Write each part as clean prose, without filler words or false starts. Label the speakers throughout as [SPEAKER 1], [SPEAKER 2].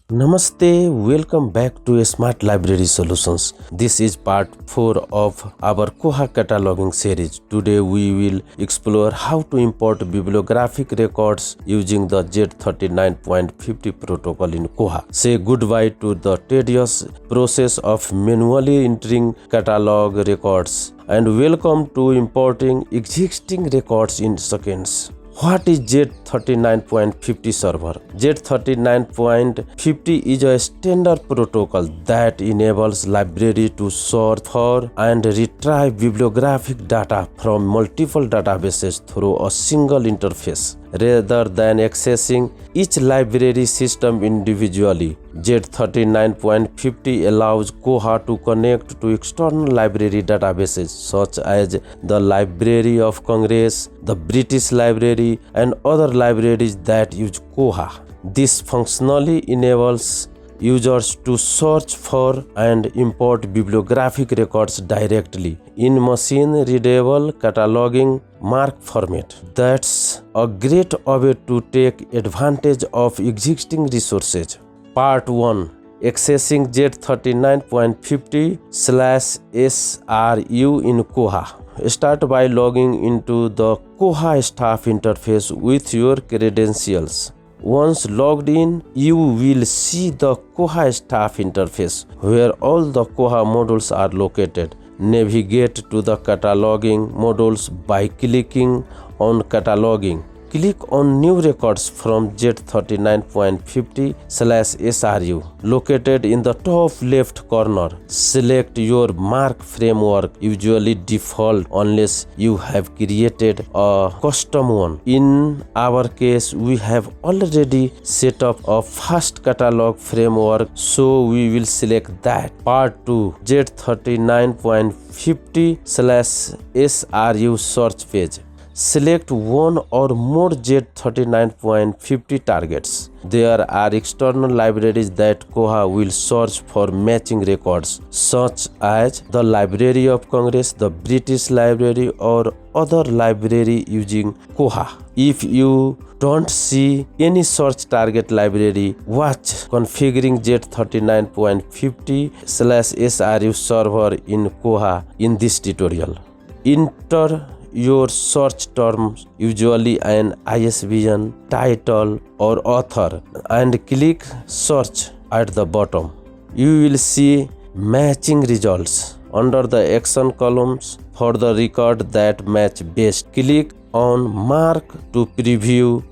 [SPEAKER 1] Namaste, welcome back to Smart Library Solutions. This is part 4 of our Koha cataloging series. Today we will explore how to import bibliographic records using the Z39.50 protocol in Koha. Say goodbye to the tedious process of manually entering catalog records and welcome to importing existing records in seconds. What is Z39.50 server? Z39.50 is a standard protocol that enables library to search for and retrieve bibliographic data from multiple databases through a single interface. Rather than accessing each library system individually, Z39.50 allows Koha to connect to external library databases such as the Library of Congress, the British Library, and other libraries that use Koha. This functionally enables users to search for and import bibliographic records directly in machine-readable cataloging MARC format. That's a great way to take advantage of existing resources. Part 1. Accessing Z39.50/SRU in Koha. Start by logging into the Koha staff interface with your credentials. Once logged in, you will see the Koha staff interface where all the Koha modules are located. Navigate to the cataloging modules by clicking on cataloging. Click on New Records from Z39.50/SRU located in the top left corner. Select your MARC framework, usually default unless you have created a custom one. In our case, we have already set up a fast catalog framework, so we will select that. Part 2. Z39.50/SRU search page. Select one or more Z39.50 targets. There are external libraries that Koha will search for matching records, such as the Library of Congress, the British Library, or other library using Koha. If you don't see any search target library, watch configuring Z39.50/SRU server in Koha in this tutorial. Enter your search terms, usually an ISBN, title, or author, and click search at the bottom. You will see matching results. Under the action columns for the record that match best, click on MARC to preview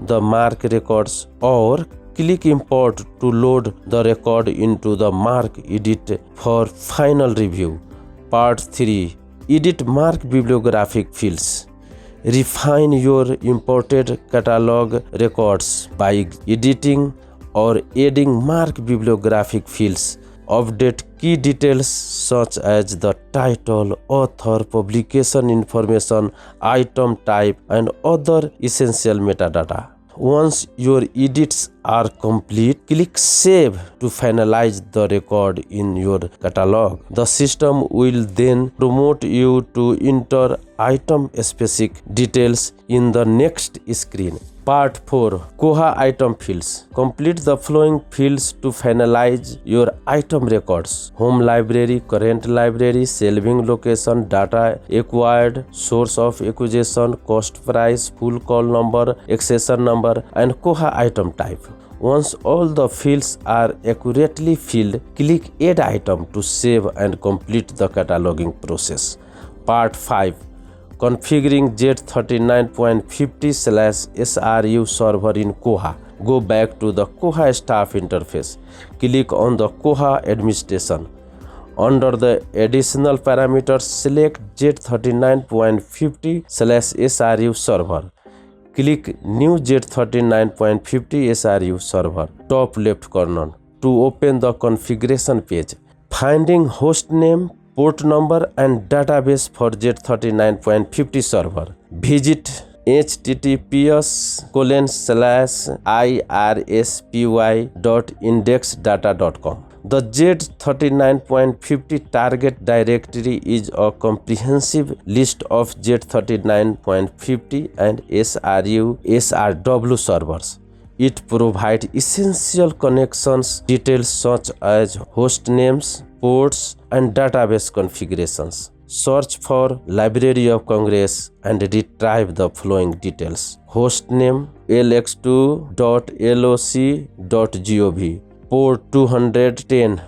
[SPEAKER 1] the MARC records, or click import to load the record into the MARC edit for final review. Part 3. Edit MARC bibliographic fields. Refine your imported catalog records by editing or adding MARC bibliographic fields. Update key details such as the title, author, publication information, item type, and other essential metadata. Once your edits are complete, click Save to finalize the record in your catalog. The system will then prompt you to enter item-specific details in the next screen. Part 4. Koha item fields. Complete the following fields to finalize your item records: home library, current library, shelving location, data acquired, source of acquisition, cost price, full call number, accession number, and Koha item type. Once all the fields are accurately filled, click Add Item to save and complete the cataloging process. Part 5. Configuring Z39.50/SRU server in Koha. Go back to the Koha staff interface. Click on the Koha administration. Under the additional parameters, select Z39.50/SRU server. Click New Z39.50/SRU server, top left corner, to open the configuration page. Finding host name, port number, and database for Z39.50 server. Visit https://irspy.indexdata.com. The Z39.50 target directory is a comprehensive list of Z39.50 and SRU/SRW servers. It provides essential connections details such as host names, ports, and database configurations. Search for Library of Congress and retrieve the following details. Hostname lx2.loc.gov, port 210,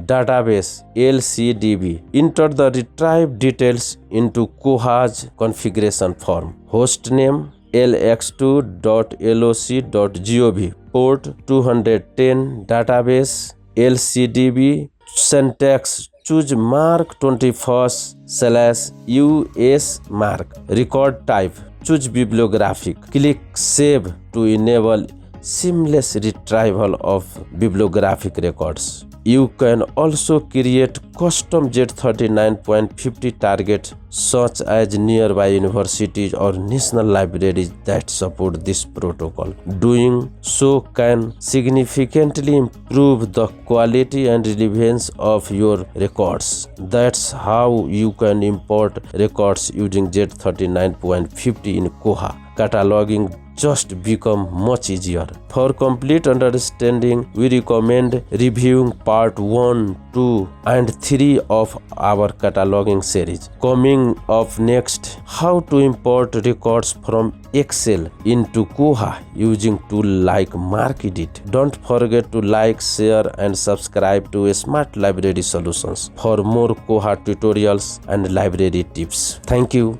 [SPEAKER 1] database LCDB. Enter the retrieved details into Koha's configuration form. Hostname lx2.loc.gov, port 210, database LCDB. Syntax: choose MARC 21st/US MARC. Record type: choose bibliographic. Click Save to enable seamless retrieval of bibliographic records. You can also create custom Z39.50 targets such as nearby universities or national libraries that support this protocol. Doing so can significantly improve the quality and relevance of your records. That's how you can import records using Z39.50 in Koha. Cataloging just become much easier. For complete understanding, we recommend reviewing part 1, 2, and 3 of our cataloging series. Coming up next, how to import records from Excel into Koha using tool like MARC. Don't forget to like, share, and subscribe to Smart Library Solutions for more Koha tutorials and library tips. Thank you.